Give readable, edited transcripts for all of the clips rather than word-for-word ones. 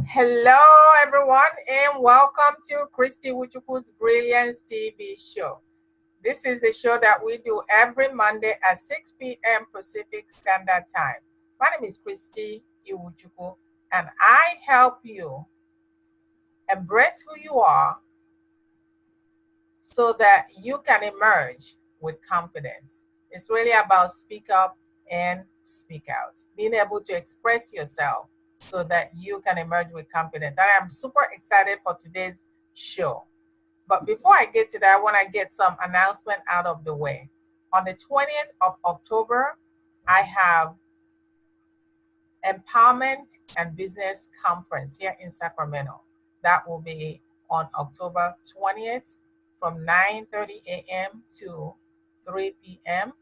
Hello, everyone, and welcome to Christy Wuchuku's Brilliance TV show. This is the show that we do every Monday at 6 p.m. Pacific Standard Time. My name is Christy Iwuchuku, and I help you embrace who you are so that you can emerge with confidence. It's really about speak up and speak out, being able to express yourself so that you can emerge with confidence. I am super excited for today's show. But before I get to that, I want to get some announcement out of the way. On the 20th of October, I have Empowerment and Business Conference here in Sacramento. That will be on October 20th from 9:30 a.m. to 3 p.m.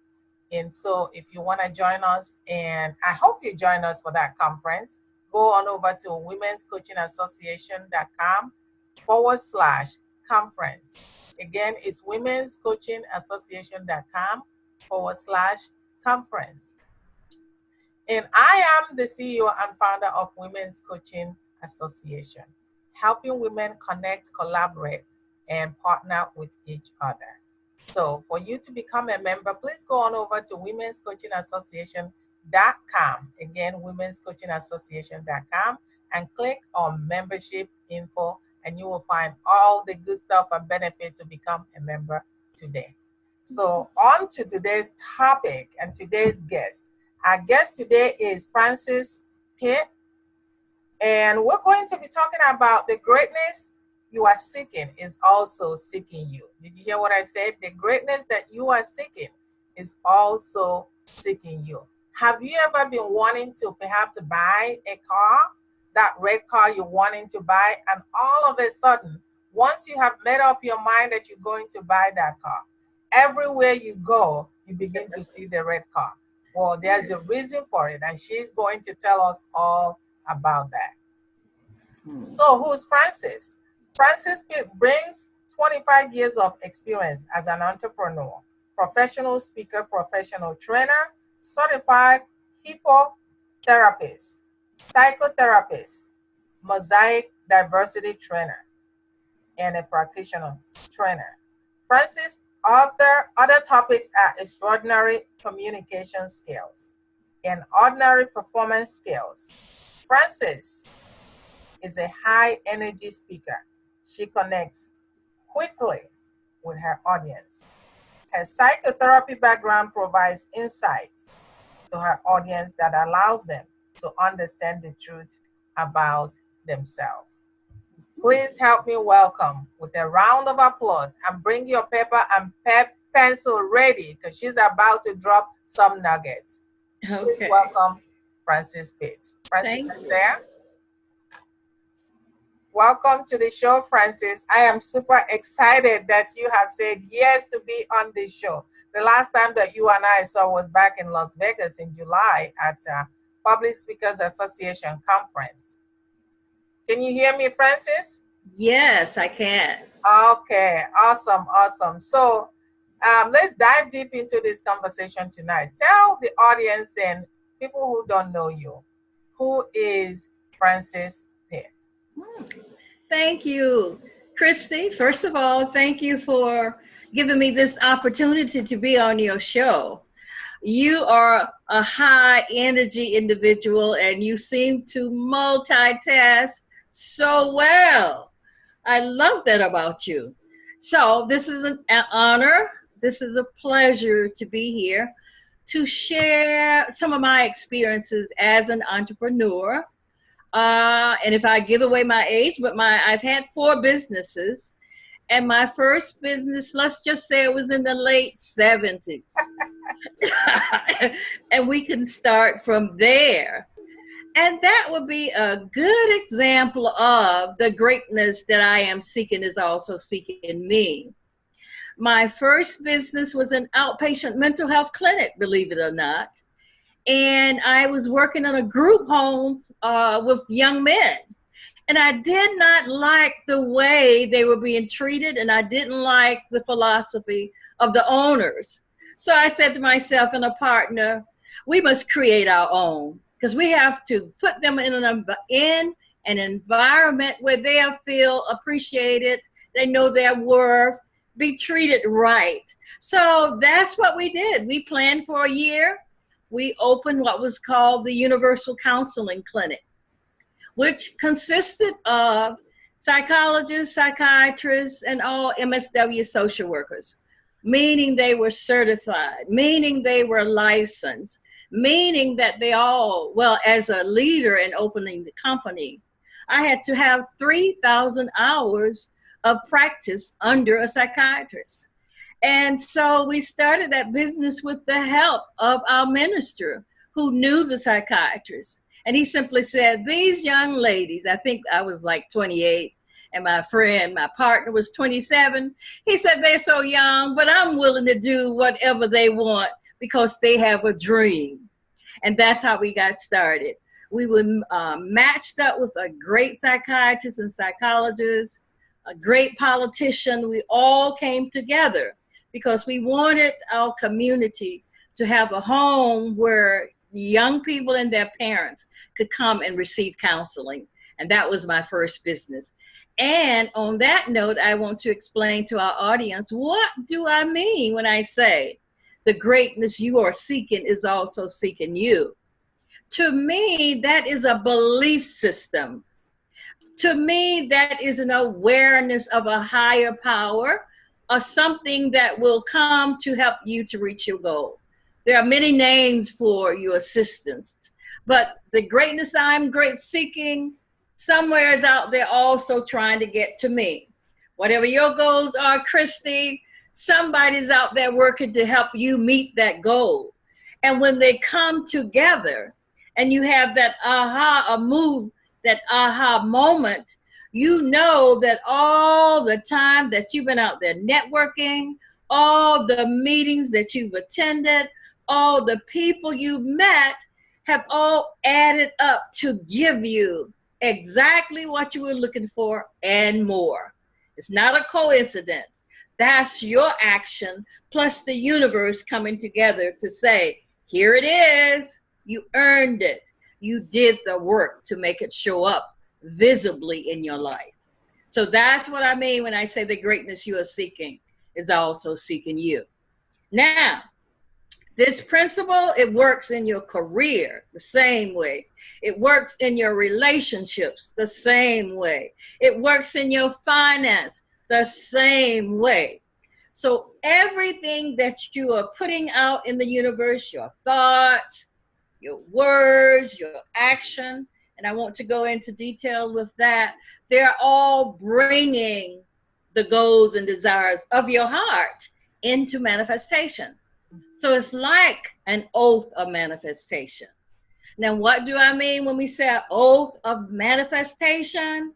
And so if you want to join us, and I hope you join us for that conference, go on over to womenscoachingassociation.com/conference. Again, it's womenscoachingassociation.com/conference. And I am the CEO and founder of Women's Coaching Association, helping women connect, collaborate, and partner with each other. So for you to become a member, please go on over to womenscoachingassociation.com. Again, womenscoachingassociation.com, and click on membership info, and you will find all the good stuff and benefits to become a member today. So on to today's topic and today's guest. Our guest today is Frances Pitt, and we're going to be talking about the greatness you are seeking is also seeking you. Did you hear what I said? The greatness that you are seeking is also seeking you. Have you ever been wanting to perhaps buy a car, that red car you're wanting to buy, and all of a sudden, once you have made up your mind that you're going to buy that car, everywhere you go, you begin to see the red car? Well, there's a reason for it, and she's going to tell us all about that. So who's Frances? Frances Pitt brings 25 years of experience as an entrepreneur, professional speaker, professional trainer, certified hypnotherapist, psychotherapist, Mosaic diversity trainer, and a practitioner trainer. Frances' other topics are extraordinary communication skills and ordinary performance skills. Frances is a high energy speaker. She connects quickly with her audience. Her psychotherapy background provides insights to her audience that allows them to understand the truth about themselves. Please help me welcome with a round of applause, and bring your paper and pencil ready, because she's about to drop some nuggets. Please welcome Frances Pitt. Frances, are you there? Welcome to the show, Frances. I am super excited that you have said yes to be on this show. The last time that you and I saw was back in Las Vegas in July at Public Speakers Association conference. Can you hear me, Frances? Yes, I can. Okay, awesome. So let's dive deep into this conversation tonight. Tell the audience and people who don't know you, who is Frances Pitt? Thank you, Christy. First of all, thank you for giving me this opportunity to be on your show. You are a high energy individual, and you seem to multitask so well. I love that about you. So this is an honor. This is a pleasure to be here to share some of my experiences as an entrepreneur. And if I give away my age, but I've had 4 businesses, and my first business, let's just say it was in the late 70s. And we can start from there. And that would be a good example of the greatness that I am seeking is also seeking in me. My first business was an outpatient mental health clinic, believe it or not. And I was working in a group home with young men. And I did not like the way they were being treated, and I didn't like the philosophy of the owners. So I said to myself and a partner, we must create our own. because we have to put them in an environment where they'll feel appreciated, they know their worth, be treated right. So that's what we did. We planned for a year. We opened what was called the Universal Counseling Clinic, which consisted of psychologists, psychiatrists, and all MSW social workers, meaning they were certified, meaning they were licensed, meaning that they all, well, as a leader in opening the company, I had to have 3,000 hours of practice under a psychiatrist. And so we started that business with the help of our minister who knew the psychiatrist. And he simply said, these young ladies, I think I was like 28, and my partner was 27. He said, they're so young, but I'm willing to do whatever they want because they have a dream. And that's how we got started. We were matched up with a great psychiatrist and psychologist, a great politician. We all came together because we wanted our community to have a home where young people and their parents could come and receive counseling. And that was my first business. And on that note, I want to explain to our audience, what do I mean when I say the greatness you are seeking is also seeking you? To me, that is a belief system. To me, that is an awareness of a higher power, or something that will come to help you to reach your goal. There are many names for your assistance, but the greatness I'm seeking, somewhere is out there also trying to get to me. Whatever your goals are, Christy, somebody's out there working to help you meet that goal. And when they come together and you have that aha moment, you know that all the time that you've been out there networking, all the meetings that you've attended, all the people you've met have all added up to give you exactly what you were looking for and more. It's not a coincidence. That's your action plus the universe coming together to say, here it is. You earned it. You did the work to make it show up visibly in your life. So that's what I mean when I say the greatness you are seeking is also seeking you. Now, this principle, it works in your career the same way. It works in your relationships the same way. It works in your finance the same way. So everything that you are putting out in the universe, your thoughts, your words, your action, and I want to go into detail with that, they're all bringing the goals and desires of your heart into manifestation. So it's like an oath of manifestation. Now, what do I mean when we say an oath of manifestation?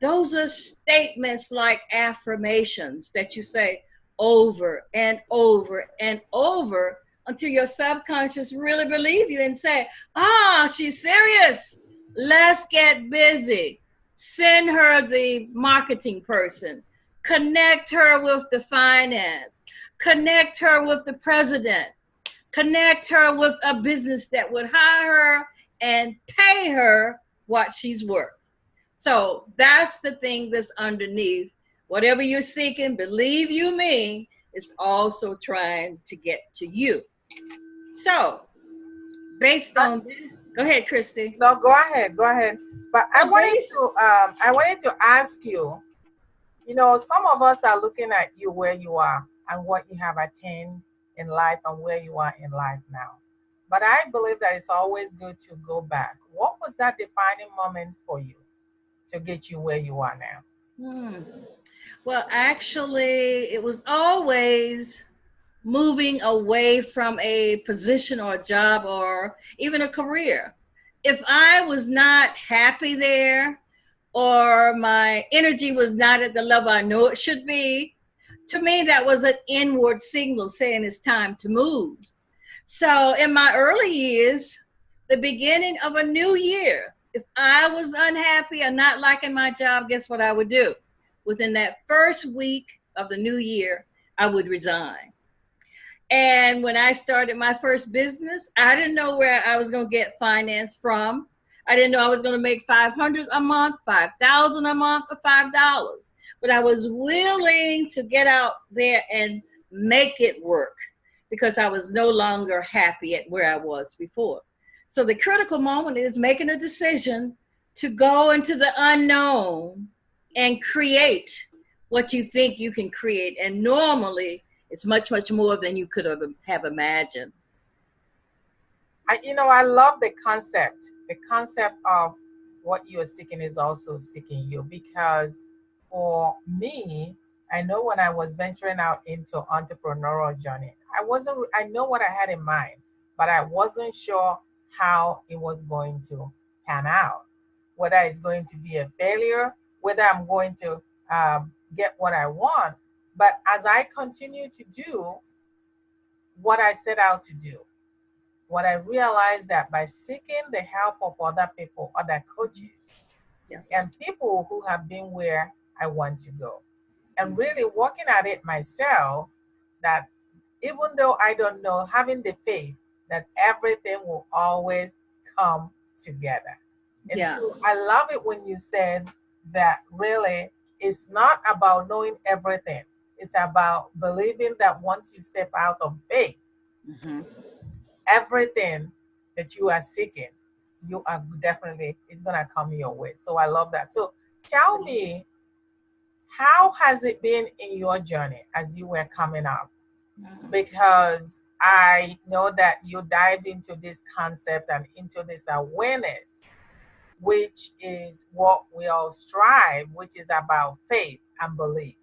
Those are statements like affirmations that you say over and over and over until your subconscious really believe you and say, she's serious. Let's get busy. Send her the marketing person. Connect her with the finance. Connect her with the president. Connect her with a business that would hire her and pay her what she's worth. So that's the thing that's underneath. Whatever you're seeking, believe you me, is also trying to get to you. So based on this, go ahead, Christy. No, go ahead. But I wanted to ask you, some of us are looking at you where you are and what you have attained in life and where you are in life now. But I believe that it's always good to go back. What was that defining moment for you to get you where you are now? Well, actually, it was always moving away from a position or a job or even a career. If I was not happy there or my energy was not at the level I know it should be, to me, that was an inward signal saying it's time to move. So in my early years, the beginning of a new year, if I was unhappy or not liking my job, guess what I would do? Within that first week of the new year, I would resign. And when I started my first business, I didn't know where I was going to get finance from. I didn't know I was going to make $500 a month, $5,000 a month, or $5. But I was willing to get out there and make it work because I was no longer happy at where I was before. So the critical moment is making a decision to go into the unknown and create what you think you can create. And normally it's much, much more than you could have imagined. I love the concept. The concept of what you are seeking is also seeking you, because for me, I know when I was venturing out into entrepreneurial journey, I know what I had in mind, but I wasn't sure how it was going to pan out, whether it's going to be a failure, whether I'm going to get what I want. But as I continue to do what I set out to do, what I realized that by seeking the help of other people, other coaches, Yes. and people who have been where I want to go, and really working at it myself, that even though I don't know, having the faith that everything will always come together. And Yeah. so I love it when you said that really it's not about knowing everything. It's about believing that once you step out of faith, Mm-hmm. everything that you are seeking, you are definitely, it's gonna come your way. So I love that. So tell me, how has it been in your journey as you were coming up? Because I know that you dived into this concept and into this awareness, which is what we all strive, which is about faith and belief.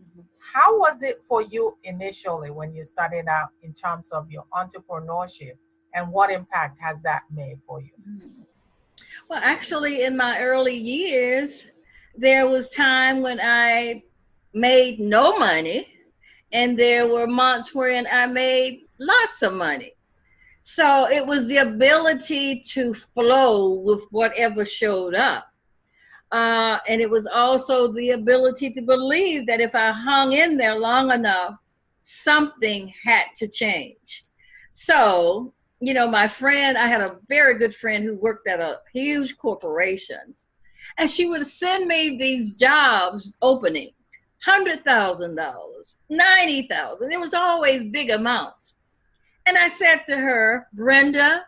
Mm-hmm. How was it for you initially when you started out in terms of your entrepreneurship, and what impact has that made for you? Well, actually, in my early years, there was time when I made no money, and there were months when I made lots of money. So it was the ability to flow with whatever showed up. And it was also the ability to believe that if I hung in there long enough, something had to change. So, my friend, I had a very good friend who worked at a huge corporation, and she would send me these jobs opening, $100,000, $90,000. It was always big amounts. And I said to her, Brenda,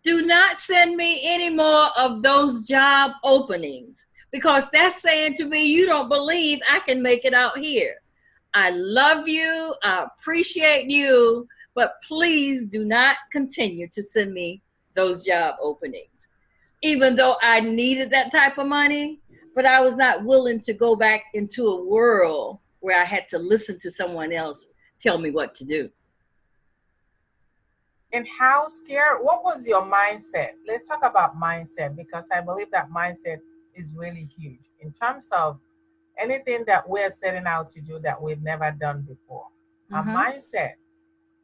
do not send me any more of those job openings, because that's saying to me, you don't believe I can make it out here. I love you. I appreciate you, but please do not continue to send me those job openings. Even though I needed that type of money, but I was not willing to go back into a world where I had to listen to someone else tell me what to do. And how scared, what was your mindset? Let's talk about mindset, because I believe that mindset is really huge in terms of anything that we're setting out to do that we've never done before. A mindset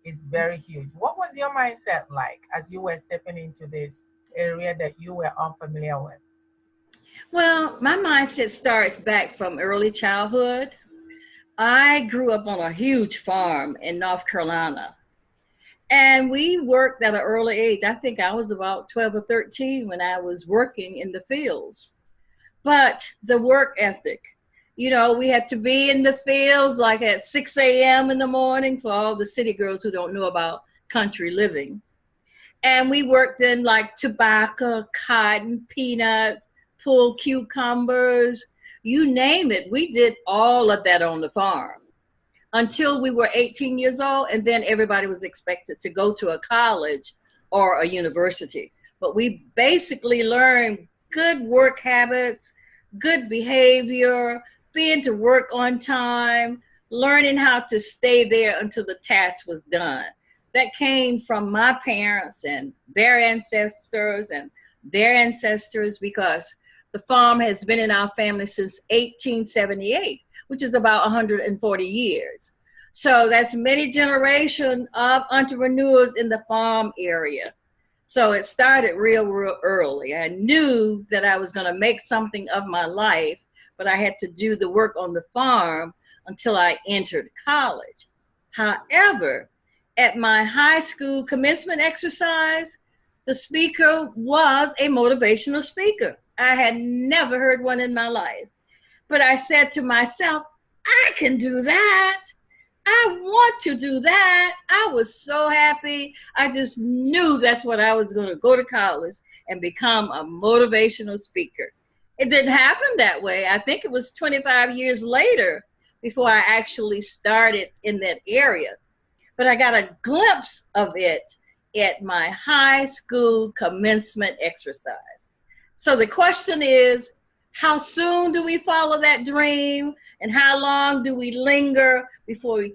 is very huge. What was your mindset like as you were stepping into this area that you were unfamiliar with? Well, my mindset starts back from early childhood. I grew up on a huge farm in North Carolina. And we worked at an early age. I think I was about 12 or 13 when I was working in the fields. But the work ethic, we had to be in the fields like at 6 a.m. in the morning, for all the city girls who don't know about country living. And we worked in like tobacco, cotton, peanuts, pulled cucumbers, you name it. We did all of that on the farm until we were 18 years old, and then everybody was expected to go to a college or a university. But we basically learned good work habits, good behavior, being to work on time, learning how to stay there until the task was done. That came from my parents and their ancestors and their ancestors, because the farm has been in our family since 1878, which is about 140 years. So that's many generations of entrepreneurs in the farm area. So it started real early. I knew that I was going to make something of my life, but I had to do the work on the farm until I entered college. However, at my high school commencement exercise, the speaker was a motivational speaker. I had never heard one in my life. But I said to myself, I can do that. I want to do that. I was so happy. I just knew that's what I was going to go to college and become a motivational speaker. It didn't happen that way. I think it was 25 years later before I actually started in that area. But I got a glimpse of it at my high school commencement exercise. So the question is, how soon do we follow that dream, and how long do we linger before we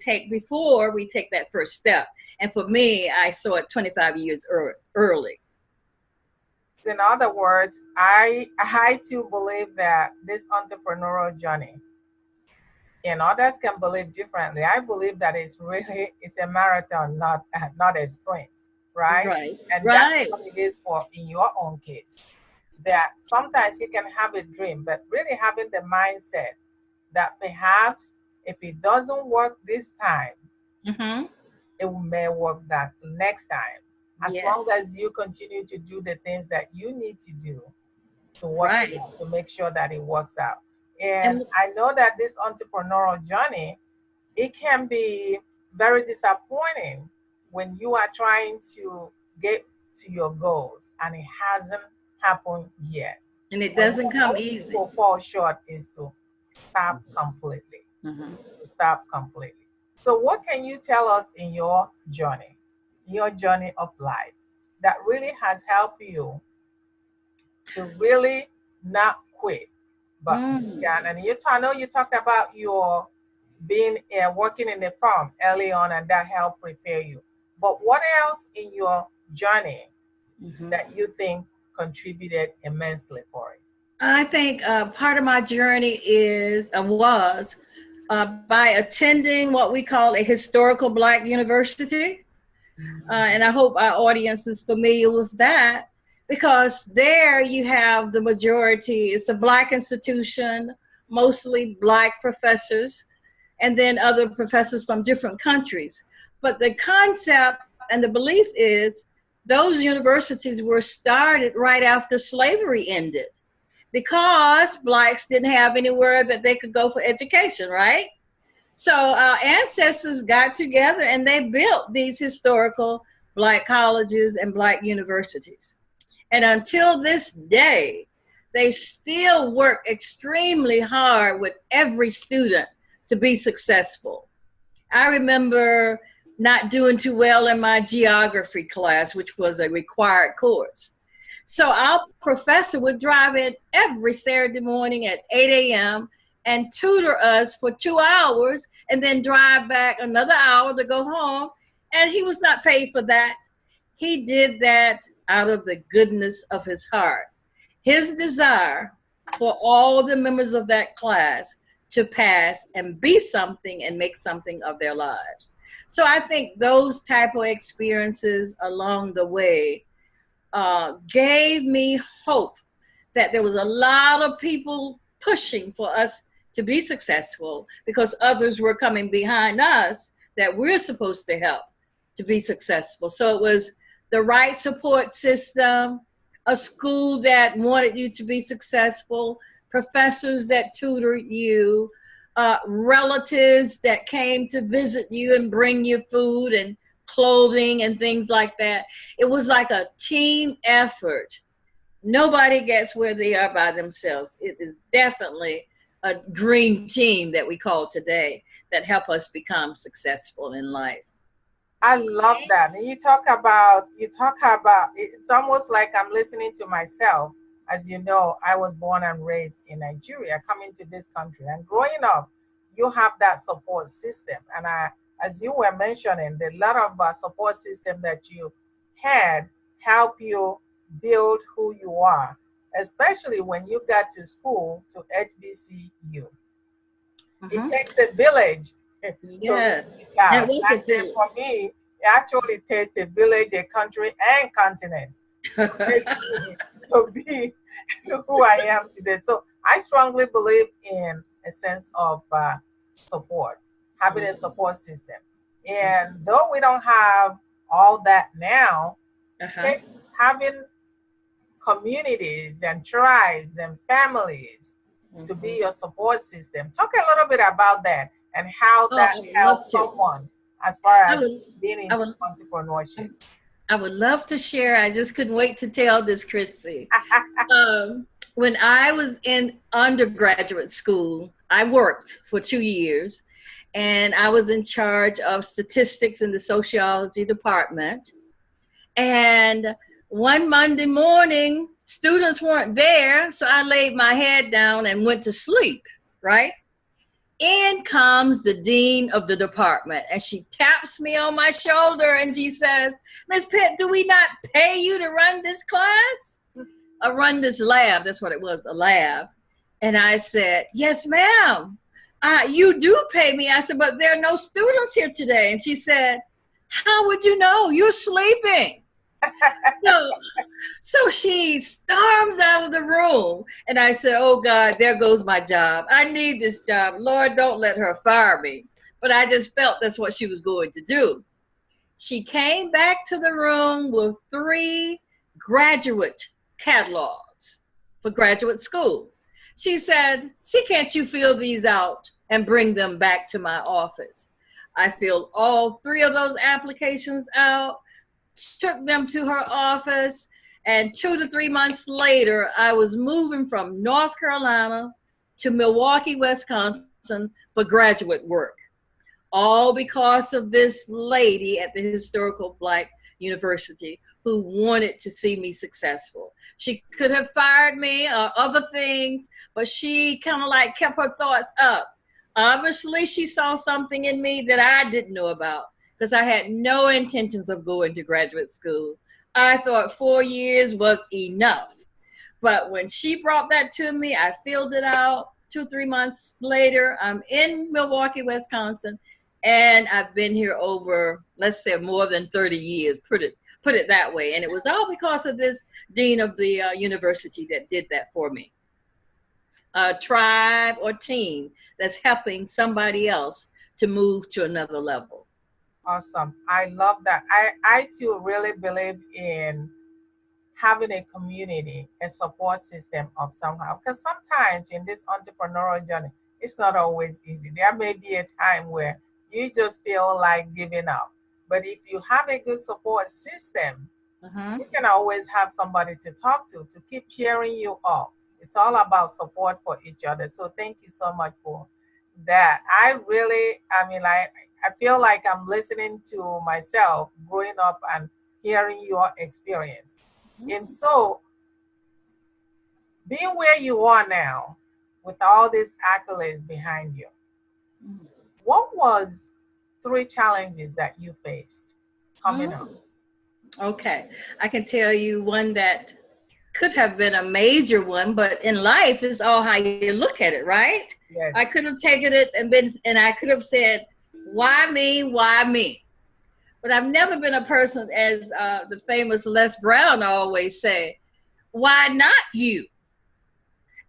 take that first step? And for me, I saw it 25 years early. So in other words, I too believe that this entrepreneurial journey, and others can believe differently. I believe that it's a marathon, not a sprint, right? Right, And that's right. what it is for in your own case. That sometimes you can have a dream, but really having the mindset that perhaps if it doesn't work this time, Mm-hmm. it may work that next time. As Yes. long as you continue to do the things that you need to do to work it Right. out, to make sure that it works out. And I know that this entrepreneurial journey, it can be very disappointing when you are trying to get to your goals and it hasn't happened yet. And it And doesn't what come most easy. people fall short is to stop completely. Mm-hmm. To stop completely. So, what can you tell us in your journey of life, that really has helped you to really not quit, but began? And I know you talked about your being working in the farm early on, and that helped prepare you. But what else in your journey that you think contributed immensely for it? I think part of my journey was by attending what we call a historical Black university. And I hope our audience is familiar with that, because there you have the majority, it's a Black institution, mostly Black professors, and then other professors from different countries. But the concept and the belief is those universities were started right after slavery ended, because Blacks didn't have anywhere that they could go for education, right? So our ancestors got together and they built these historical Black colleges and Black universities. And until this day, they still work extremely hard with every student to be successful. I remember not doing too well in my geography class, which was a required course. So our professor would drive in every Saturday morning at 8 a.m. and tutor us for 2 hours and then drive back another hour to go home. And he was not paid for that. He did that out of the goodness of his heart. His desire for all the members of that class to pass and be something and make something of their lives. So I think those type of experiences along the way gave me hope that there was a lot of people pushing for us to be successful, because others were coming behind us that we're supposed to help to be successful. So it was the right support system, a school that wanted you to be successful, professors that tutored you, relatives that came to visit you and bring you food and clothing and things like that. It was like a team effort. Nobody gets where they are by themselves. It is definitely a dream team that we call today that help us become successful in life. I love that. And it's almost like I'm listening to myself. As you know, I was born and raised in Nigeria, coming to this country. And growing up, you have that support system. And as you were mentioning, the lot of support system that you had help you build who you are, especially when you got to school, to HBCU. It takes a village to Yes. raise a child. That I was say for me, it actually takes a village, a country, and continents to be who I am today. So I strongly believe in a sense of support, having a support system. And though we don't have all that now, it Uh-huh. takes having communities and tribes and families to be Hmm. your support system. Talk a little bit about that and how Oh, that I would love helps to. someone as far I as would, being I into would, entrepreneurship. I would love to share. I just couldn't wait to tell this, Christy. When I was in undergraduate school, I worked for 2 years, and I was in charge of statistics in the sociology department. And one Monday morning, students weren't there, so I laid my head down and went to sleep, right? In comes the dean of the department, and she taps me on my shoulder and she says, Miss Pitt, do we not pay you to run this class? Run this lab. That's what it was, a lab. And I said, yes, ma'am. You do pay me. I said, but there are no students here today. And she said, how would you know? You're sleeping. So, so she storms out of the room. And I said, oh, God, there goes my job. I need this job. Lord, don't let her fire me. But I just felt that's what she was going to do. She came back to the room with 3 graduate catalogs for graduate school. She said, see, can't you fill these out and bring them back to my office? I filled all 3 of those applications out, took them to her office, and 2 to 3 months later, I was moving from North Carolina to Milwaukee, Wisconsin for graduate work, all because of this lady at the historical Black university who wanted to see me successful. She could have fired me or other things, but she kind of like kept her thoughts up. Obviously, she saw something in me that I didn't know about because I had no intentions of going to graduate school. I thought 4 years was enough. But when she brought that to me, I filled it out. 2, 3 months later, I'm in Milwaukee, Wisconsin, and I've been here over, let's say, more than 30 years. Put it that way. And it was all because of this dean of the university that did that for me. A tribe or team that's helping somebody else to move to another level. Awesome. I love that. I too really believe in having a community, a support system of somehow. Because sometimes in this entrepreneurial journey, it's not always easy. There may be a time where you just feel like giving up. But if you have a good support system, Uh-huh. you can always have somebody to talk to keep cheering you up. It's all about support for each other. So thank you so much for that. I really, I mean, I feel like I'm listening to myself growing up and hearing your experience. And so, being where you are now, with all these accolades behind you, what was 3 challenges that you faced coming up? Mm. Okay. I can tell you one that could have been a major one, but in life it's all how you look at it, right? I Yes. could have taken it and I could have said, why me? Why me? But I've never been a person, as the famous Les Brown always say, why not you?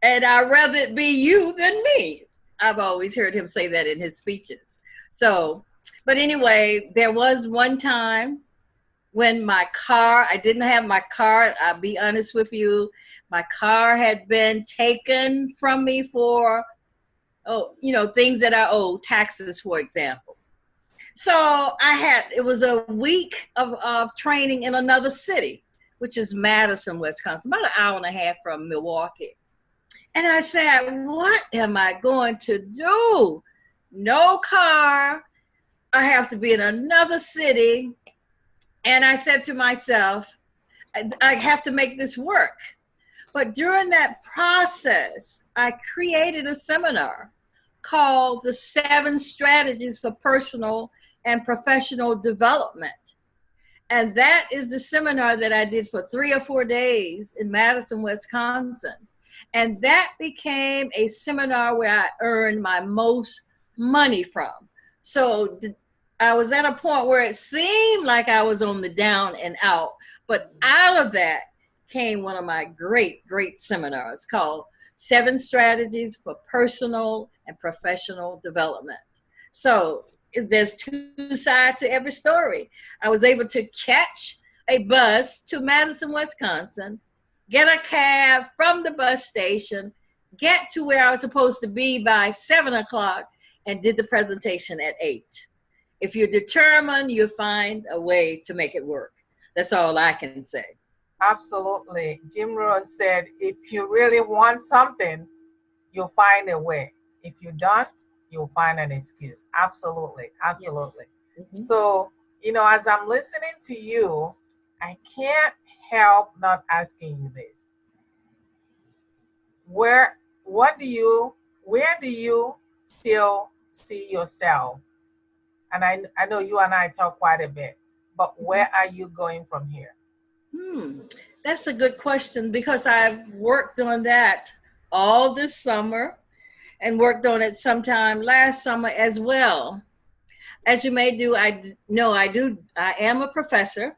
And I'd rather it be you than me. I've always heard him say that in his speeches. So, but anyway, there was one time when I didn't have my car. I'll be honest with you. My car had been taken from me for, things that I owe, taxes, for example. So it was a week of training in another city, which is Madison, Wisconsin, about an hour and a half from Milwaukee. And I said, what am I going to do? No car. I have to be in another city. And I said to myself, I have to make this work. But during that process, I created a seminar called The 7 Strategies for Personal and Professional Development. And that is the seminar that I did for 3 or 4 days in Madison, Wisconsin. And that became a seminar where I earned my most money from. So I was at a point where it seemed like I was on the down and out, but out of that came one of my great, great seminars called 7 Strategies for Personal and Professional Development. So there's two sides to every story. I was able to catch a bus to Madison, Wisconsin, get a cab from the bus station, get to where I was supposed to be by 7 o'clock, and did the presentation at 8. If you're determined, you'll find a way to make it work. That's all I can say. Absolutely. Jim Rohn said, if you really want something, you'll find a way. If you don't, you'll find an excuse. Absolutely. Absolutely. Yeah. Mm-hmm. So, as I'm listening to you, I can't help not asking you this. Where do you still see yourself? And I know you and I talk quite a bit, but where are you going from here? That's a good question, because I've worked on that all this summer and worked on it sometime last summer as well. As you may do, I am a professor,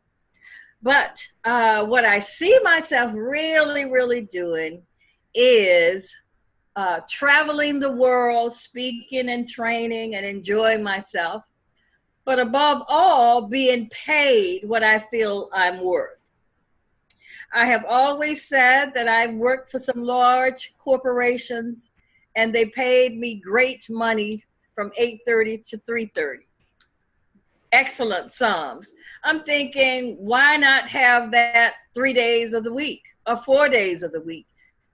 but what I see myself really, really doing is traveling the world, speaking and training and enjoying myself, but above all, being paid what I feel I'm worth. I have always said that I worked for some large corporations and they paid me great money from 8:30 to 3:30. Excellent sums. I'm thinking, why not have that 3 days of the week or 4 days of the week?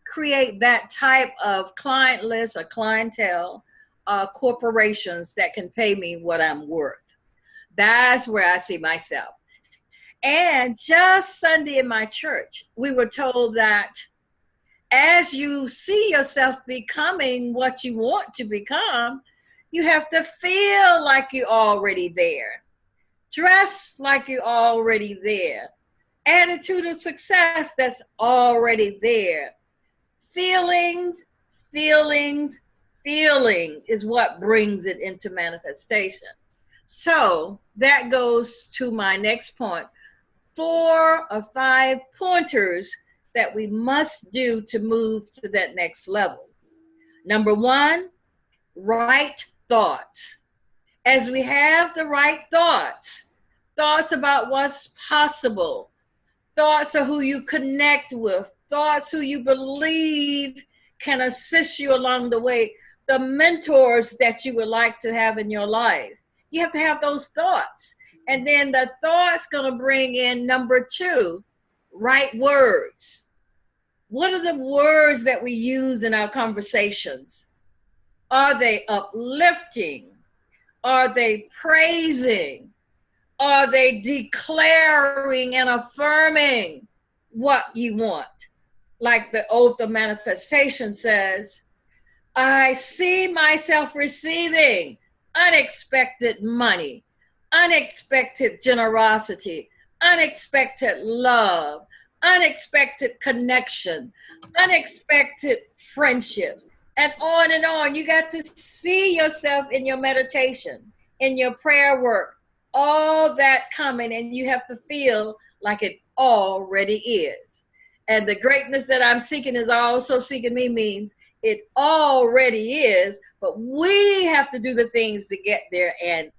Create that type of client list or clientele, corporations that can pay me what I'm worth. That's where I see myself. And just Sunday in my church, we were told that as you see yourself becoming what you want to become, you have to feel like you're already there. Dress like you're already there. Attitude of success that's already there. Feelings is what brings it into manifestation. So that goes to my next point. 4 or 5 pointers that we must do to move to that next level. Number 1, right thoughts. As we have the right thoughts about what's possible, thoughts of who you connect with, thoughts who you believe can assist you along the way, the mentors that you would like to have in your life. You have to have those thoughts. And then the thought's going to bring in number 2, right words. What are the words that we use in our conversations? Are they uplifting? Are they praising? Are they declaring and affirming what you want? Like the oath of manifestation says, I see myself receiving unexpected money, unexpected generosity, unexpected love, unexpected connection, unexpected friendships, and on and on. You got to see yourself in your meditation, in your prayer work, all that coming, and you have to feel like it already is. And the greatness that I'm seeking is also seeking me means it already is, but we have to do the things to get there and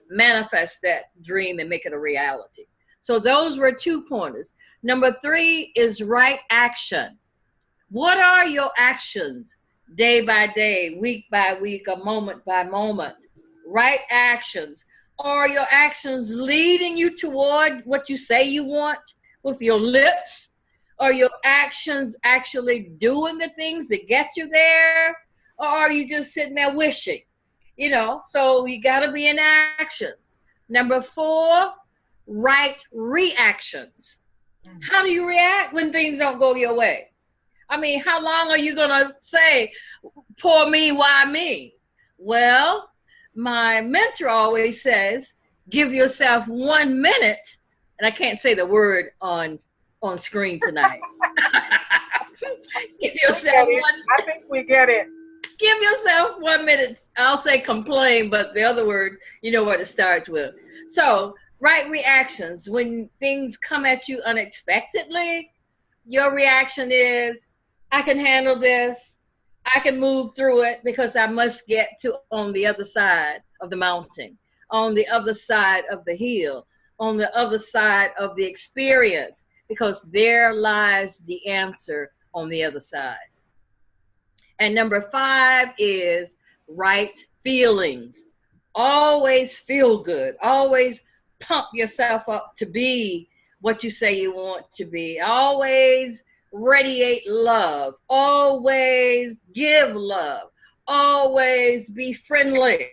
manifest that dream and make it a reality. So those were 2 pointers. Number 3 is right action. What are your actions day by day, week by week, or moment by moment? Right actions. Are your actions leading you toward what you say you want with your lips? Are your actions actually doing the things that get you there? Or are you just sitting there wishing? So you got to be in actions. Number 4, right reactions. How do you react when things don't go your way? I mean, how long are you going to say, poor me, why me? Well, my mentor always says, give yourself 1 minute, and I can't say the word on screen tonight. Give yourself I think we get it. Give yourself 1 minute. I'll say complain, but the other word, you know what it starts with. So, right reactions. When things come at you unexpectedly, your reaction is, I can handle this. I can move through it because I must get to on the other side of the mountain. on the other side of the hill, on the other side of the experience, because there lies the answer on the other side. And number 5 is right feelings. Always feel good. Always pump yourself up to be what you say you want to be. Always radiate love. Always give love. Always be friendly.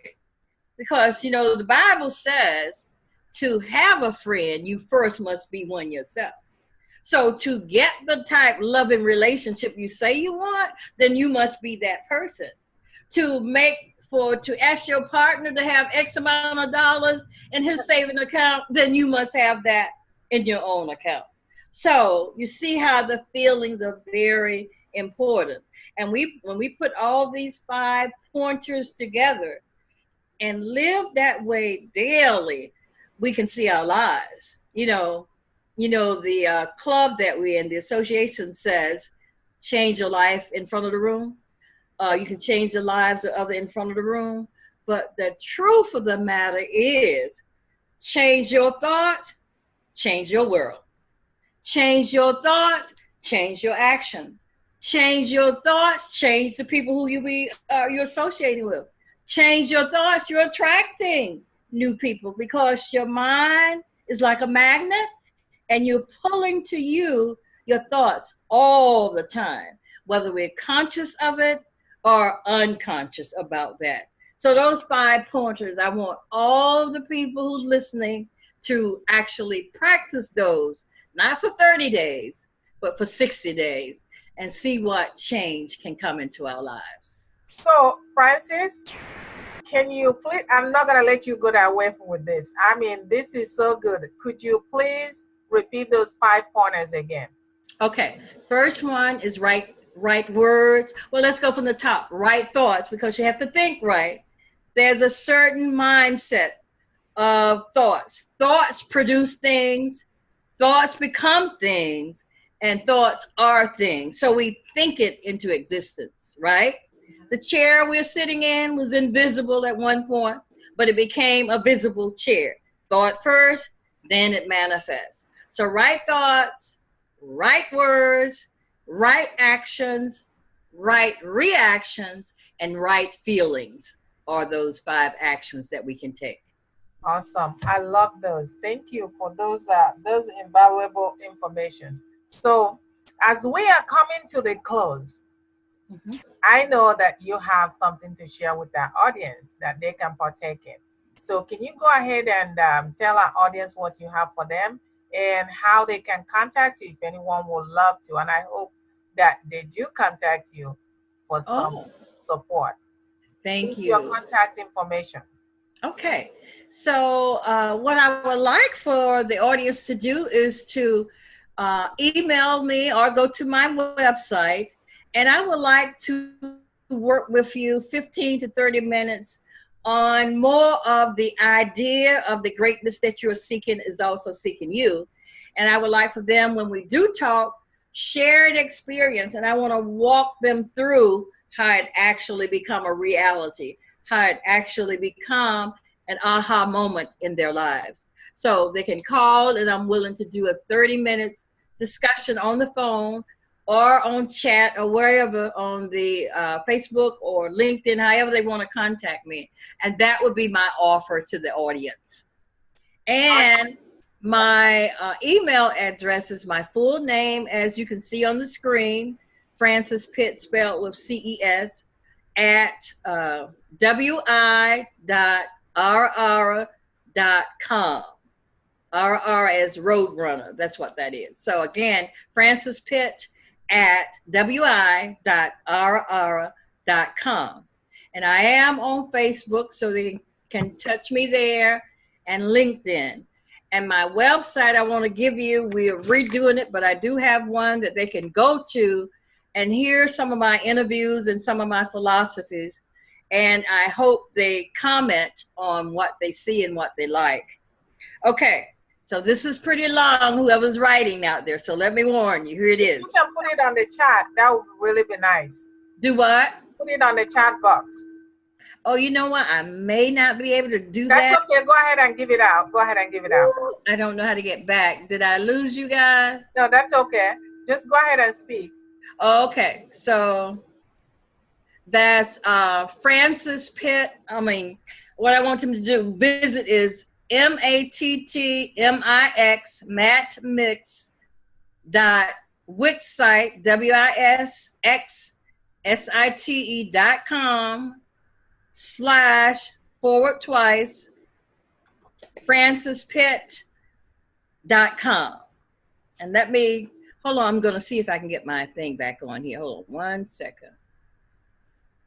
Because, you know, the Bible says to have a friend, you first must be one yourself. So to get the type loving relationship you say you want, then you must be that person. To ask your partner to have X amount of dollars in his saving account, then you must have that in your own account. So you see how the feelings are very important. And when we put all these 5 pointers together and live that way daily, we can see our lives. You know, the club that we're in, the association says, change your life in front of the room. You can change the lives of others in front of the room. But the truth of the matter is, change your thoughts, change your world. Change your thoughts, change your action. Change your thoughts, change the people who you're associating with. Change your thoughts, you're attracting new people, because your mind is like a magnet and you're pulling to you your thoughts all the time, whether we're conscious of it or unconscious about that. So those 5 pointers, I want all the people who's listening to actually practice those, not for 30 days, but for 60 days, and see what change can come into our lives. So, Francis, can you please, I'm not going to let you go away with this. I mean, this is so good. Could you please repeat those 5 pointers again? Okay. First one is right words. Well, let's go from the top. Right thoughts, because you have to think right. There's a certain mindset of thoughts. Thoughts produce things. Thoughts become things. And thoughts are things. So we think it into existence, right? The chair we're sitting in was invisible at one point, but it became a visible chair. Thought first, then it manifests. So right thoughts, right words, right actions, right reactions, and right feelings are those 5 actions that we can take. Awesome. I love those. Thank you for those invaluable information. So as we are coming to the close, I know that you have something to share with our audience that they can partake in. So can you go ahead and tell our audience what you have for them and how they can contact you if anyone would love to? And I hope that they do contact you for some support. Thank you. Your contact information. Okay. So what I would like for the audience to do is to email me or go to my website, and I would like to work with you 15 to 30 minutes on more of the idea of the greatness that you're seeking is also seeking you. And I would like for them, when we do talk, share an experience, and I want to walk them through how it actually become a reality, how it actually become an aha moment in their lives. So they can call, and I'm willing to do a 30 minutes discussion on the phone or on chat or wherever, on the Facebook or LinkedIn, however they want to contact me. And that would be my offer to the audience. And my email address is my full name, as you can see on the screen, Francis Pitt, spelled with CES, at wi.rr.com. RR as Roadrunner, that's what that is. So again, Francis Pitt at wi.rr.com. And I am on Facebook, so they can touch me there, and LinkedIn. And my website I want to give you, we are redoing it, but I do have one that they can go to and hear some of my interviews and some of my philosophies. And I hope they comment on what they see and what they like. Okay, so this is pretty long, whoever's writing out there. So let me warn you, here it is. You can put it on the chat. That would really be nice. Do what? Put it on the chat box. Oh, you know what? I may not be able to do That's that. okay. Go ahead and give it out. Go ahead and give it out. I don't know how to get back. Did I lose you guys? No, that's okay. Just go ahead and speak. Okay, so that's Francis Pitt. I mean, what I want them to do visit is Matt Mix dot Wixsite WISXSITE.com / twice francispitt.com. And let me hold on. I'm going to see if I can get my thing back on here. Hold on 1 second.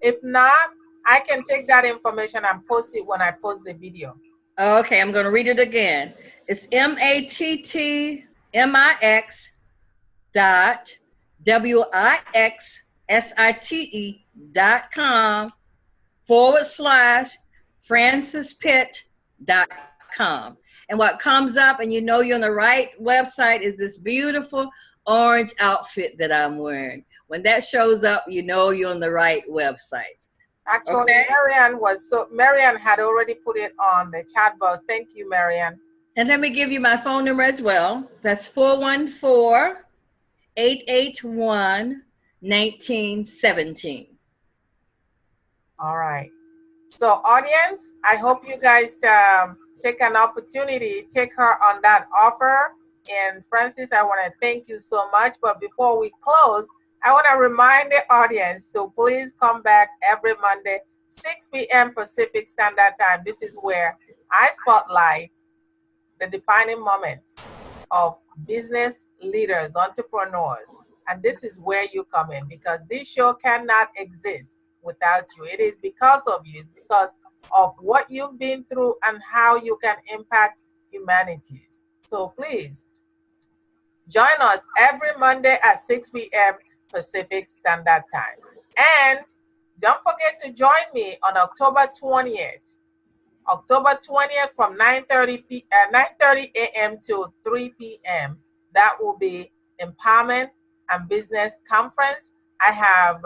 If not, I can take that information and post it when I post the video. Okay, I'm going to read it again. It's MATTMIX dot WIXSITE.com / francispitt.com. And what comes up, and you know you're on the right website, is this beautiful orange outfit that I'm wearing. When that shows up, you know you're on the right website. Actually, Okay. Marianne had already put it on the chat box. Thank you, Marianne. And let me give you my phone number as well. That's 414-881-1917. All right. So, audience, I hope you guys take an opportunity, take her on that offer. And Francis, I want to thank you so much. But before we close, I want to remind the audience to please come back every Monday, 6 p.m. Pacific Standard Time. This is where I spotlight the defining moments of business leaders, entrepreneurs. And this is where you come in, because this show cannot exist without you. It is because of you. It's because of what you've been through and how you can impact humanity. So please join us every Monday at 6 p.m. Pacific Standard Time. And don't forget to join me on October 20th. October 20th from 9:30 a.m. to 3 p.m. That will be Empowerment and Business Conference. I have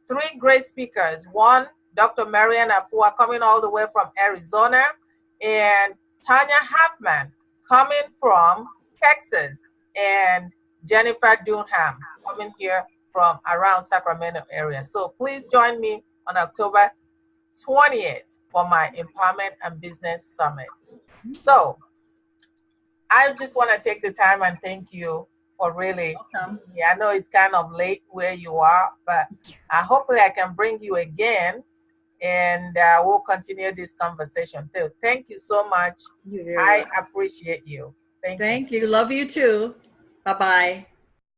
3 great speakers. One, Dr. Marianne, who are coming all the way from Arizona, and Tanya Halfman coming from Texas, and Jennifer Dunham coming here from around Sacramento area. So please join me on October 20th for my Empowerment and Business Summit. So I just want to take the time and thank you for really, I know it's kind of late where you are, but hopefully I can bring you again, and we'll continue this conversation too. Thank you so much. I appreciate you. Thank you. Love you too. Bye-bye.